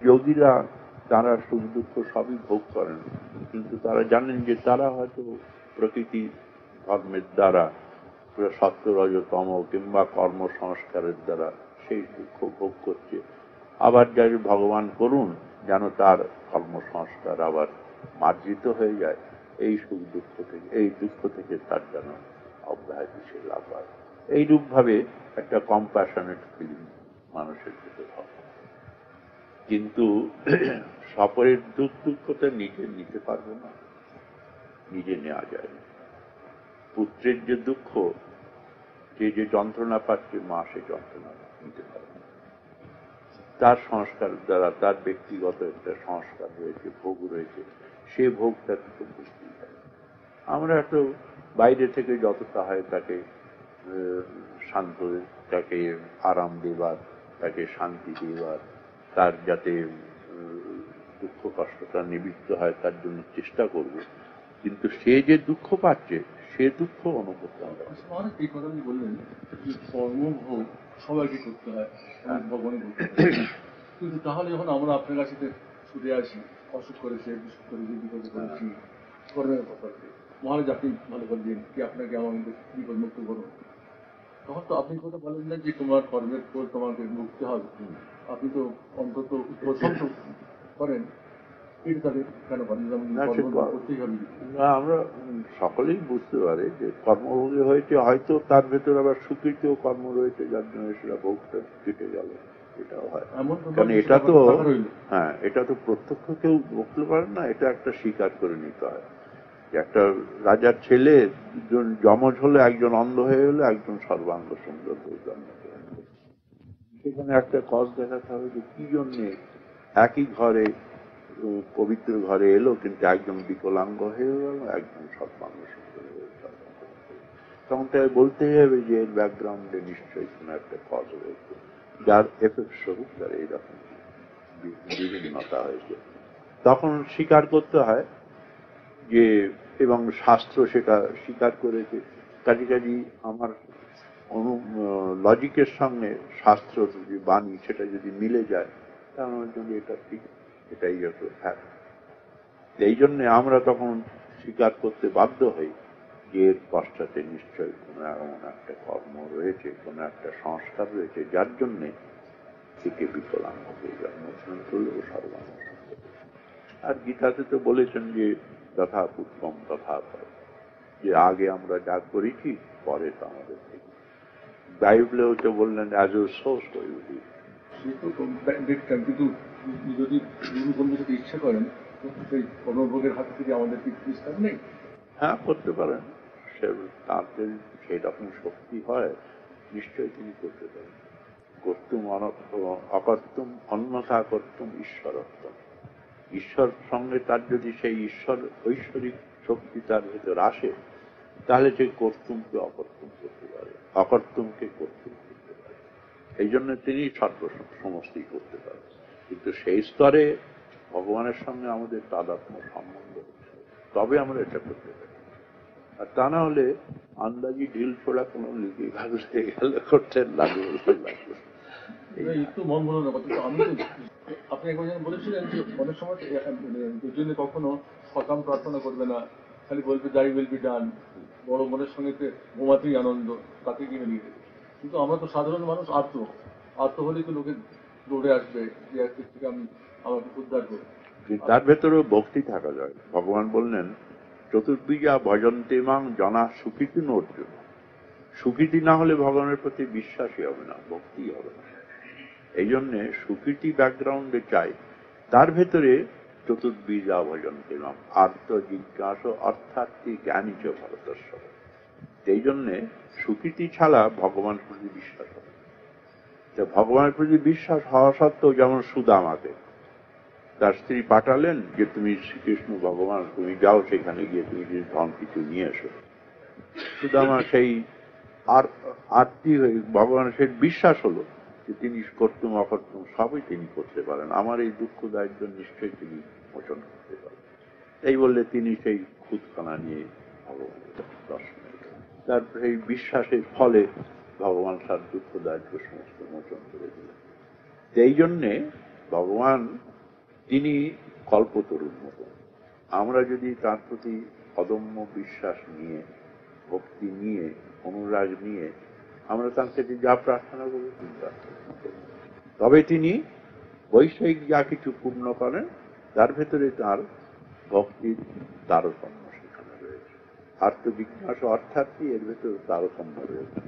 যোগীরা তারা সুখ দুঃখ সবই ভোগ করেন, কিন্তু তারা জানেন যে তারা হয়তো প্রকৃতি ধর্মের দ্বারা সত্য রজতম কিংবা কর্ম সংস্কারের দ্বারা সেই দুঃখ ভোগ করছে। আবার যাই ভগবান করুন যেন তার কর্ম সংস্কার আবার মার্জিত হয়ে যায়, এই সুখ দুঃখ থেকে, এই দুঃখ থেকে তার যেন অব্যাহতি সে লাভ হয়। এইরূপ ভাবে একটা কম্প্যাশনেট ফিলিং মানুষের ভিতরে হবে। কিন্তু সপরের দুঃখ দুঃখটা নিজে নিতে পারবে না, নিজে নেওয়া যায় না। পুত্রের যে দুঃখ, যে যন্ত্রণা পাচ্ছে, মা সে যন্ত্রণা নিতে পারবে না। তার সংস্কার দ্বারা তার ব্যক্তিগত একটা সংস্কার রয়েছে, ভোগ রয়েছে, সে ভোগটা তো বুঝতেই পারে। আমরা তো বাইরে থেকে যতটা হয় তাকে শান্ত, তাকে আরাম দেবার, তাকে শান্তি দেবার, তার যাতে দুঃখ কষ্টটা নিবৃত্ত হয় তার জন্য চেষ্টা করব, কিন্তু সে যে দুঃখ পাচ্ছে সে দুঃখ অনুভব করে। এই কথা বললেন যে কর্মভোগ সবাইকে করতে হয়, ভগবানের করতে হয়, কিন্তু তাহলে যখন আমরা আপনার কাছে ছুটে আসি, অসুখ করেছে, বিসুখ করে যে বিপদ করেছি, কর্মের ব্যাপারে মহারাজ আপনি ভালো করবেন কি, আপনাকে আমাদের বিপদ মুক্ত করুন, তখন তো আপনি কথা বলেন না যে তোমার কর্মের ফল তোমাকে মুক্তি হবে। আপনি তো অন্তত উপশম করেন, এটা তাদের কেন করেন? না, আমরা সকলেই বুঝতে পারি যে কর্মভোগী হয়েছে, হয়তো তার ভেতর আবার স্বীকৃত কর্ম রয়েছে যার জন্য সেটা ভোগটা কেটে গেল, এটাও হয়। কারণ এটা তো, হ্যাঁ, এটা তো প্রত্যক্ষ কেউ বলতে পারেন না, এটা একটা স্বীকার করে নিতে হয়। একটা রাজার ছেলে যমজ হলে, একজন অন্ধ হয়ে গেলে, একজন সর্বাঙ্গ সুন্দর হয়ে জন্ম, সেখানে একটা কজ দেখাতে হবে যে কি জন্যে একই ঘরে, পবিত্র ঘরে এলো, কিন্তু একজন বিকলাঙ্গ হয়ে গেল, একজন সর্বাঙ্গ সুন্দর হয়ে গেল। তখন তাই বলতেই হবে যে এর ব্যাকগ্রাউন্ডে নিশ্চয়ই কোন একটা কজ রয়েছে, যার এফেক্ট স্বরূপ তার এইরকম বিভিন্নতা হয়েছে। তখন স্বীকার করতে হয় যে, এবং শাস্ত্র সেটা স্বীকার করেছে। কাজী আমার লজিকের সঙ্গে শাস্ত্র যে বাণী সেটা যদি মিলে যায়, তাহলে আমার জন্য এটা ঠিক, এটাই হতো ফ্যাক্ট। এই জন্যে আমরা তখন স্বীকার করতে বাধ্য হই যে এর পশ্চাতে নিশ্চয়ই কোনো এমন একটা কর্ম রয়েছে, কোনো একটা সংস্কার রয়েছে যার জন্যে থেকে বিকলাঙ্গ হয়ে জন্মগ্রহণ করলে ও সর্বাঙ্গ। আর গীতাতে তো বলেছেন যে তথা পুত্রম তথা ফল, যে আগে আমরা যা করেছি পরে তো আমাদের থেকে। বাইবেলেও তো বললেন as you sow so you reap. কিন্তু যদি গুরু কর্মীকে ইচ্ছা করেন, সেই কর্মভোগের হাত থেকে আমাদের কি বিস্তার নেই? হ্যাঁ, করতে পারেন। তাদের সেই রকম শক্তি হয়, নিশ্চয়ই তিনি করতে পারেন। কর্তুম অকর্তুম অন্যথা করতুম ঈশ্বরত্তম। ঈশ্বর সঙ্গে তার যদি সেই ঈশ্বর ঐশ্বরিক শক্তি তার ভেতর আসে, তাহলে সেই কর্তুমকে অকর্তুম করতে পারে, অকর্তুমকে কর্তুম করতে পারে। এই জন্য তিনি সমস্তই করতে পারেন। কিন্তু সেই স্তরে ভগবানের সঙ্গে আমাদের তাদাত্ম্য সম্বন্ধ হচ্ছে, তবে আমরা এটা করতে পারি। আর তা না হলে আন্দাজি ঢিল ছোড়া কোনো লিখে ভাগ হয়ে গেল, করতে লাগলো। একটু মন বলো না, আমি আপনি একবার বলেছিলেন যে অনেক সময় দুজনে কখনো সকাম প্রার্থনা করবে না, খালি বলবে দাই উইল বি ডান, বড় মনের সঙ্গে ঘুমাতেই আনন্দ, তাকে কিনে নিয়ে দেবে। কিন্তু আমরা তো সাধারণ মানুষ, আত্ম হলেই তো লোকে দৌড়ে আসবে যে একদিক থেকে আমি আমাকে উদ্ধার করি। তার ভেতরেও ভক্তি থাকা যায়। ভগবান বললেন চতুর্বিজা ভজন্তে মাং জনা সুকৃতি অর্জুন। সুকৃতি না হলে ভগবানের প্রতি বিশ্বাসই হবে না, ভক্তি হবে না। এই জন্যে সুকৃতি ব্যাকগ্রাউন্ডে চাই। তার ভেতরে চতুর্বিজা ভজন্তে মাং আর্ত জিজ্ঞাস অর্থার্থী জ্ঞানী চ ভারতস্ব। এই জন্যে সুকৃতি ছাড়া ভগবানের প্রতি বিশ্বাস হবে। ভগবানের প্রতি বিশ্বাস হওয়া সত্ত্বেও, যেমন সুদামাকে তার স্ত্রী পাঠালেন যে তুমি শ্রীকৃষ্ণ ভগবান, তুমি যাও সেখানে গিয়ে তুমি যদি ধন কিছু নিয়ে এসো। সুদামা সেই আরতি হয়ে ভগবানের সেই বিশ্বাস হলো যে তিনি কর্তুম অকর্তুম সবই তিনি করতে পারেন, আমার এই দুঃখ দারিদ্র নিশ্চয়ই তিনি মোচন করতে পারেন। এই বললে তিনি সেই খুদখানা নিয়ে ভগবানের দর্শনে গেলেন। তার এই বিশ্বাসের ফলে ভগবান তার দুঃখ দারিদ্র সমস্ত মোচন করে দিলেন। এই জন্যে ভগবান তিনি কল্পতরুর মতো। আমরা যদি তার প্রতি অদম্য বিশ্বাস নিয়ে, ভক্তি নিয়ে, অনুরাগ নিয়ে আমরা তার কাছে যা প্রার্থনা করি, তবে তিনি বৈষয়িক যা কিছু পূর্ণ করেন তার ভেতরে তার ভক্তির তারতম্য সেখানে রয়েছে। আত্মবিজ্ঞাস অর্থাৎ কি, এর ভেতরে তারতম্য রয়েছে।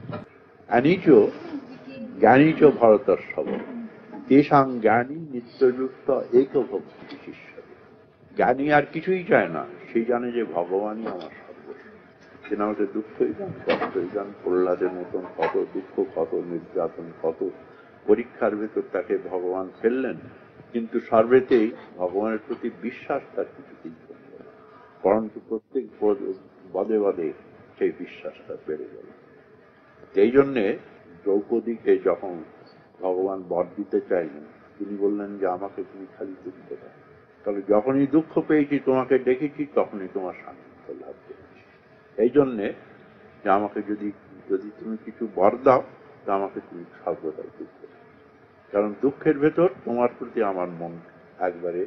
জ্ঞানীচ ভরতর্ষব তেষাং জ্ঞানী নিত্যযুক্ত এক ভক্তি বিশিষ্ট। জ্ঞানী আর কিছুই চায় না, সেই জানে যে ভগবানই আমার সর্বস্ব। তিনি আমাদের দুঃখই যান, কষ্টই যান, প্রহ্লাদের মতন কত দুঃখ, কত নির্যাতন, কত পরীক্ষার ভেতর তাকে ভগবান ফেললেন, কিন্তু সর্বেতেই ভগবানের প্রতি বিশ্বাস তার কিছুতেই করল না, পরন্তু প্রত্যেক পদে পদে সেই বিশ্বাসটা বেড়ে গেল। এই জন্যে দ্রৌপদীকে যখন ভগবান বর দিতে চাইলেন, তিনি বললেন যে আমাকে তুমি খালি দুঃখ দাও, তাহলে যখনই দুঃখ পেয়েছি, তোমাকে দেখেছি, তখনই তোমার সান্নিধ্য লাভ করেছি। এই জন্যে যে আমাকে যদি তুমি কিছু বর দাও, তা আমাকে তুমি সর্বদাই দুঃখ দাও, কারণ দুঃখের ভেতর তোমার প্রতি আমার মন একবারে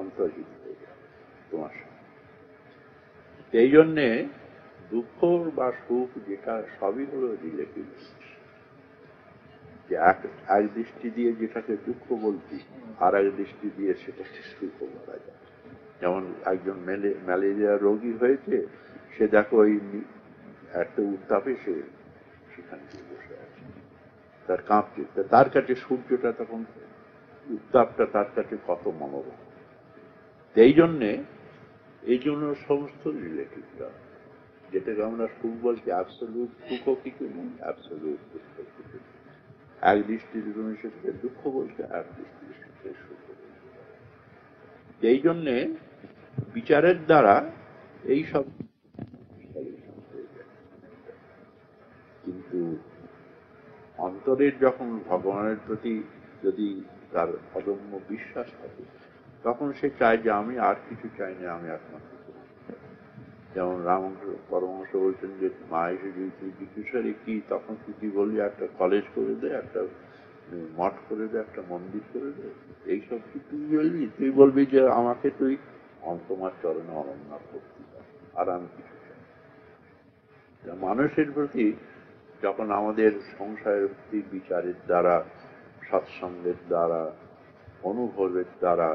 অন্তর্হিত হয়ে যায় তোমার সাথে। এই জন্যে দুঃখ বা সুখ যেটা সবই হলো রিলেটিভ। যে এক দৃষ্টি দিয়ে যেটাকে দুঃখ বলছি, আর এক দৃষ্টি দিয়ে সেটাকে সুখ বলা যায়। যেমন একজন ম্যালেরিয়া রোগী হয়েছে, সে দেখো ওই একটা উত্তাপে সে সেখানে বসে আছে, তার কাঁপছে, তার কাছে সূর্যটা তখন, উত্তাপটা তার কাছে কত মনোরম। এই জন্য সমস্ত রিলেটিভটা, যেটাকে আমরা সুখ বলছি, অ্যাবসলিউট সুখও কিছু নেই, অ্যাবসলিউট দুঃখ কিছু নেই। এক দৃষ্টিতে তুমি সেটাকে দুঃখ বলছে, এক দৃষ্টিতে সেটাকে সুখ বলছে। এই জন্যে বিচারের দ্বারা এই সব, কিন্তু অন্তরের যখন ভগবানের প্রতি যদি তার অদম্য বিশ্বাস থাকে, তখন সে চায় যে আমি আর কিছু চাই না, আমি একমাত্র। যেমন রামকৃষ্ণ পরমহংস বলছেন যে মা এসে যদি তুই জিজ্ঞাসা কি, তখন তুই বলবি একটা কলেজ করে দে, একটা মঠ করে দে, একটা মন্দির করে দে, এইসব কি তুই বলবি যে আমাকে তুই তোমার চরণে অনন্য ভক্তি কর, আর আমি কিছু চাই। মানুষের প্রতি যখন আমাদের সংসারের প্রতি বিচারের দ্বারা, সৎসঙ্গের দ্বারা, অনুভবের দ্বারা,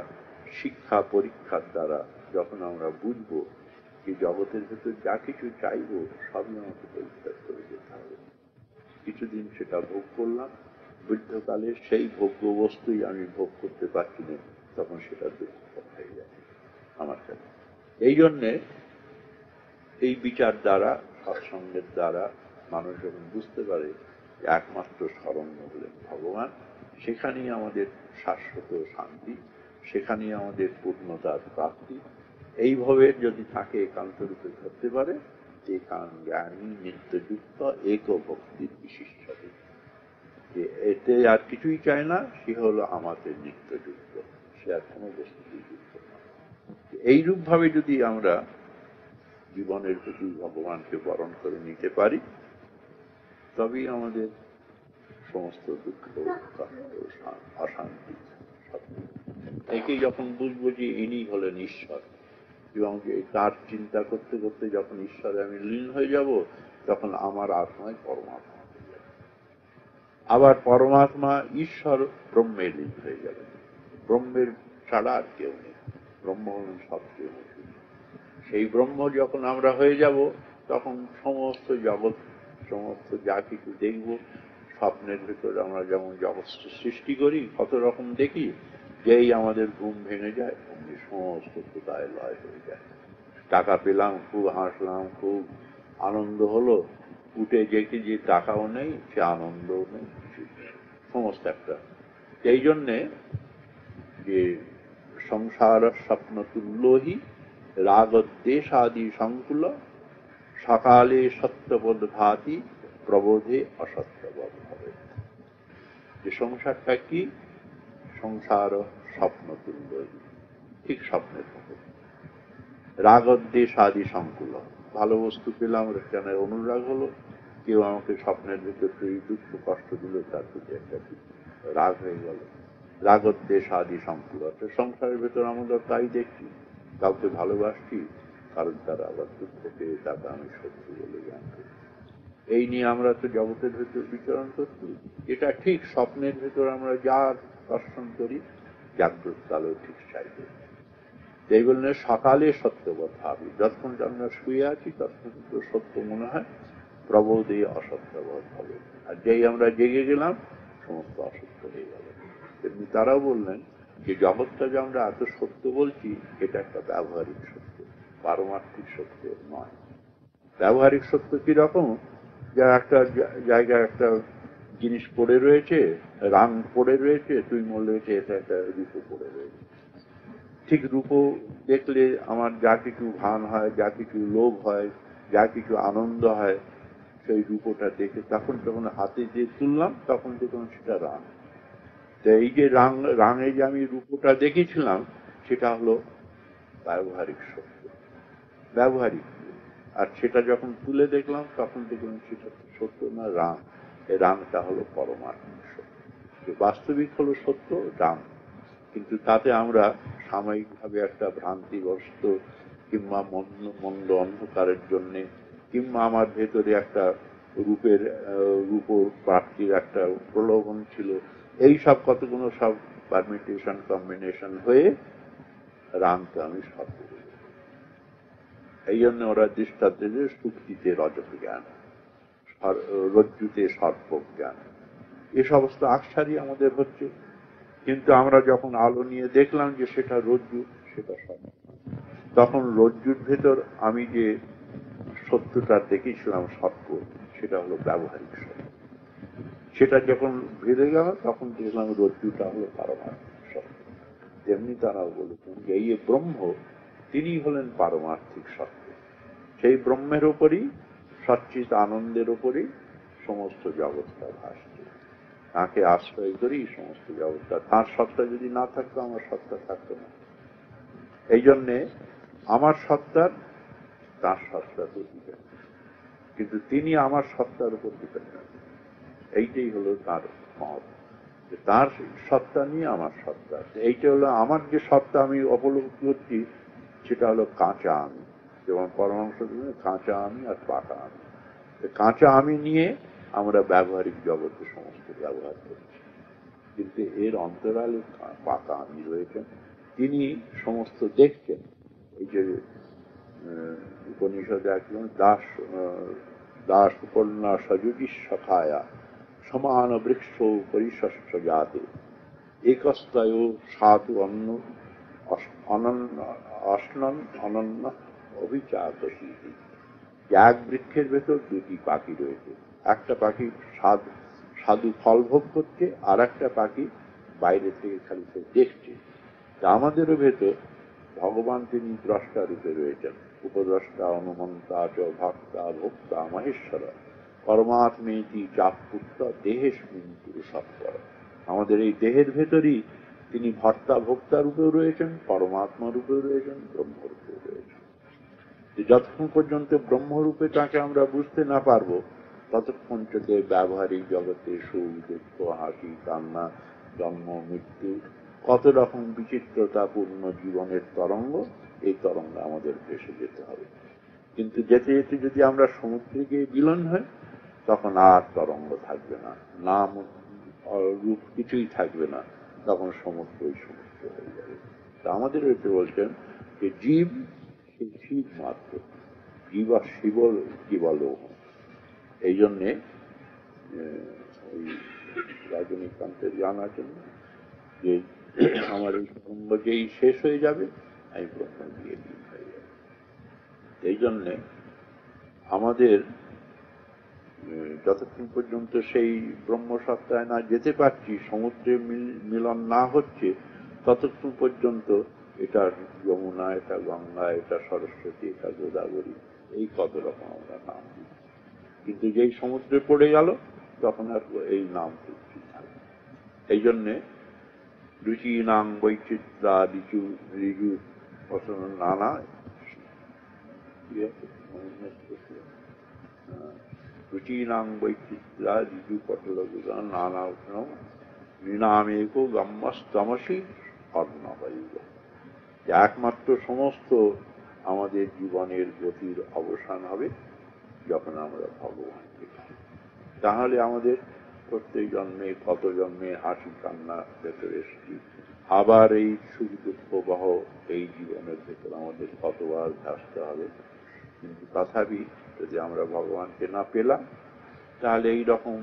শিক্ষা পরীক্ষার দ্বারা যখন আমরা বুঝবো যে জগতের ভেতর যা কিছু চাইব সবই আমাকে পরিত্যাগ করে যেতে হবে, কিছুদিন সেটা ভোগ করলাম, বৃদ্ধকালে সেই ভোগ্য বস্তুই আমি ভোগ করতে পারছি না, তখন সেটা দুঃখ হয়ে যায় আমার কাছে। এই জন্যে এই বিচার দ্বারা, সৎসঙ্গের দ্বারা মানুষ যখন বুঝতে পারে যে একমাত্র শরণ্য হলেন ভগবান, সেখানেই আমাদের শাশ্বত শান্তি, সেখানেই আমাদের পূর্ণতার প্রাপ্তি। এইভাবে যদি তাকে একান্ত রূপে ধরতে পারে, যে কান জ্ঞানী নিত্যযুক্ত এক ভক্তির বিশিষ্ট, যে এতে আর কিছুই চায় না, সে হলো আমাদের নিত্যযুক্ত, সে আর কোনো বস্তুতেই যুক্ত না। এইরূপ ভাবে যদি আমরা জীবনের প্রতি ভগবানকে বরণ করে নিতে পারি, তবেই আমাদের সমস্ত দুঃখ, কষ্ট, অশান্তি একেই যখন বুঝবো যে ইনি হলেন ঈশ্বর, এবং তার চিন্তা করতে করতে যখন ঈশ্বরে আমি লীন হয়ে যাব, তখন আমার আত্মায় পরমাত্মা হয়ে যাবে। আবার পরমাত্মা ঈশ্বর ব্রহ্মে লীন হয়ে যাবে, ব্রহ্মের ছাড়া আর কেউ নেই, ব্রহ্ম হলেন সবচেয়ে বেশি। সেই ব্রহ্ম যখন আমরা হয়ে যাব, তখন সমস্ত জগৎ, সমস্ত যা কিছু দেখব, স্বপ্নের ভেতরে আমরা যেমন জগৎ সৃষ্টি করি, কত রকম দেখি, যেই আমাদের ঘুম ভেঙে যায়, অমনি সমস্ত কোথায় লয় হয়ে যায়। টাকা পেলাম, খুব হাসলাম, খুব আনন্দ হলো, উঠে দেখি যে টাকাও নেই, সে আনন্দও নেই, সমস্ত একটা। এই জন্যে যে সংসার স্বপ্ন তুল্যহি রাগদ্বেষাদি সংকুল সকালে সত্যবোধ ভাতি প্রবোধে অসত্যবোধ হবে। যে সংসারটা কি, সংসার স্বপ্ন তুল্যহি, ঠিক স্বপ্নের মতো। রাগদ্বেষাদি সংকুল, ভালো বস্তু পেলাম, সেখানে অনুরাগ হলো, কেউ আমাকে স্বপ্নের ভিতর দুঃখ কষ্ট দিল, তার প্রতি একটা রাগ হয়ে গেল, রাগদ্বেষ আদি সম্পূরক। সংসারের ভেতর আমরা তাই দেখছি, কাউকে ভালোবাসছি, কারণ তারা আবার দুঃখ পেয়ে তাকে আমি শত্রু বলে জ্ঞান করি। এই নিয়ে আমরা তো জগতের ভেতর বিচরণ করছি। এটা ঠিক স্বপ্নের ভেতর আমরা যা দর্শন করি, জাগ্রত কালেও ঠিক চাইবে। এই বললে সকালে সত্যবোধ হবে, যতক্ষণ আমরা শুয়ে আছি ততক্ষণ তো সত্য মনে হয়, প্রবোধে অসত্যবোধ হবে। আর যেই আমরা জেগে গেলাম সমস্ত অসত্য হয়ে গেল। তেমনি তারাও বললেন যে জগৎটা যে আমরা এত সত্য বলছি, এটা একটা ব্যবহারিক সত্য, পারমার্থিক সত্য নয়। ব্যবহারিক সত্য কিরকম, যা একটা জায়গায় একটা জিনিস পড়ে রয়েছে, রাং পড়ে রয়েছে, তুই মনে রয়েছে এটা একটা রূপো পড়ে রয়েছে। ঠিক রূপো দেখলে আমার যা কিছু ভান হয়, যা কিছু লোভ হয়, যা কিছু আনন্দ হয়, সেই রূপটা দেখে তখন যখন হাতে দিয়ে তুললাম তখন দেখলাম সেটা রাং। তো এই যে রাঙে যে আমি রূপটা দেখেছিলাম সেটা হলো ব্যবহারিক সত্য, ব্যবহারিক। আর সেটা যখন তুলে দেখলাম তখন দেখলাম সেটা সত্য না, রাং। এই রাংটা হলো পরমাত্মিক সত্য। বাস্তবিক হলো সত্য রাং, কিন্তু তাতে আমরা সাময়িকভাবে একটা ভ্রান্তিগ্রস্ত কিংবা মন্দ অন্ধকারের জন্যে, কিংবা আমার ভেতরে একটা রূপ প্রাপ্তির একটা প্রলোভন ছিল, এই সব কতগুলো সব পারমিটেশন কম্বিনেশন হয়ে রামকে আমি সত্য বলি। এই জন্য ওরা দৃষ্টান্ত যে সুক্তিতে রজত জ্ঞান, রজ্জুতে সর্প জ্ঞান, এ সমস্ত আকসারই আমাদের হচ্ছে। কিন্তু আমরা যখন আলো নিয়ে দেখলাম যে সেটা রজ্জু, সেটা সত্য, তখন রজ্জুর ভেতর আমি যে সত্যটা দেখেছিলাম সত্য, সেটা হলো ব্যবহারিক সত্য। সেটা যখন ভেদে গেল তখন দেখলাম রজ্জুটা হলো পারমার্থিক সত্য। তেমনি তারাও বলেছেন যে এই ব্রহ্ম, তিনি হলেন পারমার্থিক সত্য। সেই ব্রহ্মের ওপরই, সচ্চিত আনন্দের ওপরই সমস্ত জগৎটা ভাসছে। তাকে আশ্রয় করি সমস্ত জগৎটা। তাঁর সত্তা যদি না থাকতো আমার সত্তা থাকতো না। এই জন্যে আমার সত্তার তাঁর সত্তার উপর ডিপেন্ড, কিন্তু তিনি আমার সত্তার উপর ডিপেন্ড। এইটাই হলো তার মত, যে তার সত্তা নিয়ে আমার সত্তা। এইটা হলো আমার যে সত্তা আমি উপলব্ধি করছি, সেটা হলো কাঁচা আমি। যেমন পরমাংশ কাঁচা আমি আর পাকা আমি। কাঁচা আমি নিয়ে আমরা ব্যবহারিক জগতে সমস্ত ব্যবহার করছি, কিন্তু এর অন্তরালে পাকা আমি রয়েছেন, তিনি সমস্ত দেখছেন। এই যে উপনিষদে একজন দাস উপন্যাস সযুজি সখায়া সমান বৃক্ষ পরিশস্য জাতে একস্তয় সাধু অন্য অনন্য অভিচার। এক বৃক্ষের ভেতর দুটি পাখি রয়েছে, একটা পাখি সাধু ফল ভোগ করছে, আর একটা পাখি বাইরে থেকে খালি দেখছে। আমাদেরও ভেতর ভগবান তিনি দ্রষ্টা রূপে রয়েছেন, উপদ্রষ্টা অনুমন্তা চ ভক্তা ভোক্তা মহেশ্বর পরমাত্মেতি চাপুত্র দেহেস্মিন পুরুষত্বর। আমাদের এই দেহের ভেতরই তিনি ভর্তা ভোক্তা রূপেও রয়েছেন, পরমাত্মা রূপেও রয়েছেন, ব্রহ্মরূপেও রয়েছেন। যতক্ষণ পর্যন্ত ব্রহ্মরূপে তাকে আমরা বুঝতে না পারবো, ততক্ষণ থেকে ব্যবহারিক জগতে সুখ দুঃখ হাসি কান্না জন্ম মৃত্যু কত রকম বিচিত্রতাপূর্ণ জীবনের তরঙ্গ, এই তরঙ্গ আমাদের ভেসে যেতে হবে। কিন্তু যেতে যেতে যদি আমরা সমুদ্রে গিয়ে বিলীন হয়, তখন আর তরঙ্গ থাকবে না, নাম রূপ কিছুই থাকবে না, তখন সমুদ্রই সমুদ্র হয়ে যাবে। তা আমাদের এতে বলছেন যে জীব শিব মাত্র, জীব আর জীবালোহ। এই জন্যে ওই রজনীকান্তের জানার জন্য যে আমার এই ব্রহ্ম যেই শেষ হয়ে যাবে, আমি ব্রহ্ম দিয়ে লীন হয়ে যাবে। এই জন্যে আমাদের যতক্ষণ পর্যন্ত সেই ব্রহ্মসত্তায় না যেতে পারছি, সমুদ্রে মিলন না হচ্ছে, ততক্ষণ পর্যন্ত এটা যমুনা, এটা গঙ্গা, এটা সরস্বতী, এটা গোদাবরী, এই কত রকম আমরা নাম দিই। কিন্তু যেই সমুদ্রে পড়ে গেল তখন আর এই নাম কিছু থাকে। এই জন্যে রুচি নাম বৈচিত্রা ঋজু ঋজু নানা রুচি নাম বৈচিত্রা ঋজু পটল নানা নিনামেকো গম্যস্তমসি কর্ণবৈব, একমাত্র সমস্ত আমাদের জীবনের গতির অবসান হবে যখন আমরা ভগবানকে পাই। তাহলে আমাদের প্রত্যেক জন্মে কত জন্মে হাসি কান্না ভেতরে এসেছি, আবার এই সুখ দুঃখ বহ এই জীবনের ভেতর আমাদের কতবার ভাসতে হবে। কিন্তু তথাপি যদি আমরা ভগবানকে না পেলাম তাহলে এইরকম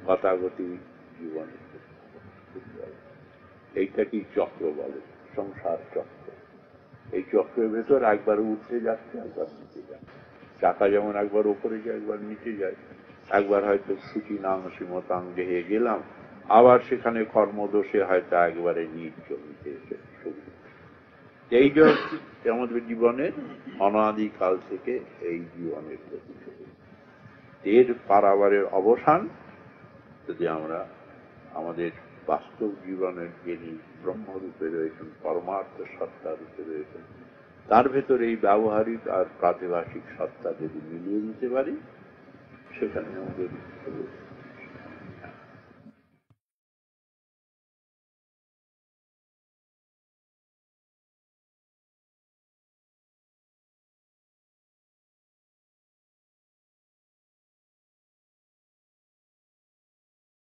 গতাগতি জীবনে এইটাকেই চক্র বলে, সংসার চক্র। এই চক্রের ভেতর একবার উঠে যাচ্ছে, একবার নিচে যাচ্ছে। চাকা যেমন একবার উপরে যায়, একবার নিচে যায়। একবার হয়তো সুচি নাম শ্রীমতাং গেহে গেলাম, আবার সেখানে কর্মদোষে হয়তো একবারে নিজ জমিতে এসে এই যে আমাদের জীবনের অনাদিকাল থেকে এই জীবনের গতি এর পারাবারের অবসান যদি আমরা আমাদের বাস্তব জীবনের যিনি ব্রহ্মরূপে রয়েছেন, পরমার্থ সত্তা রূপে রয়েছেন, তার ভেতরে এই ব্যবহারিক আর প্রাতিভাসিক সত্তা যদি মিলিয়ে দিতে পারি, সেখানে আমাদের